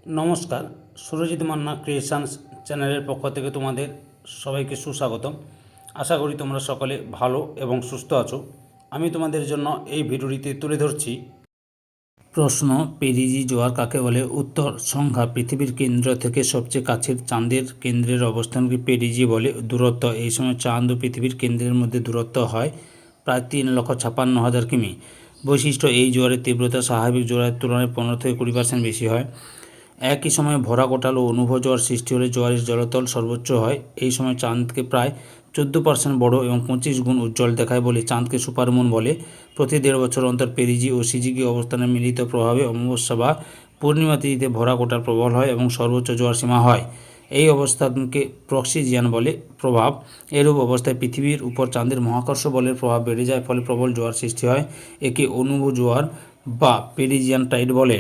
নমস্কার, সুরজিৎ মান্না ক্রিয়েশনস চ্যানেলের পক্ষ থেকে তোমাদের সবাইকে সুস্বাগতম। আশা করি তোমরা সকলে ভালো এবং সুস্থ আছো। আমি তোমাদের জন্য এই ভিডিওটিতে তুলে ধরছি প্রশ্ন, পেরিজি জোয়ার কাকে বলে? উত্তর, সংখ্যা। পৃথিবীর কেন্দ্র থেকে সবচেয়ে কাছের চাঁদের কেন্দ্রের অবস্থানকে পেরিজি বলে। দূরত্ব, এই সময় চাঁদ ও পৃথিবীর কেন্দ্রের মধ্যে দূরত্ব হয় প্রায় 3,56,000 কিমি। বৈশিষ্ট্য, এই জোয়ারের তীব্রতা স্বাভাবিক জোয়ারের তুলনায় 15 থেকে 20% বেশি হয়। একই সময়ে ভরা কোটাল ও অনুভব জোয়ার সৃষ্টি হলে জোয়ারের জলতল সর্বোচ্চ হয়। এই সময় চাঁদকে প্রায় 14% বড় এবং 25 গুণ উজ্জ্বল দেখায় বলে চাঁদকে সুপারমুন বলে। প্রতি 1.5 বছর অন্তর পেরিজি ও সিজিকি অবস্থানের মিলিত প্রভাবে অমাবস্যা বা পূর্ণিমা তিথিতে ভরা কোটাল প্রবল হয় এবং সর্বোচ্চ জোয়ার সীমা হয়। এই অবস্থানকে প্রক্সিজিয়ান বলে। প্রভাব, এরূপ অবস্থায় পৃথিবীর উপর চাঁদের মহাকর্ষ বলের প্রভাব বেড়ে যায়, ফলে প্রবল জোয়ার সৃষ্টি হয়। একে অনুভব জোয়ার বা পেরিজিয়ান টাইড বলে।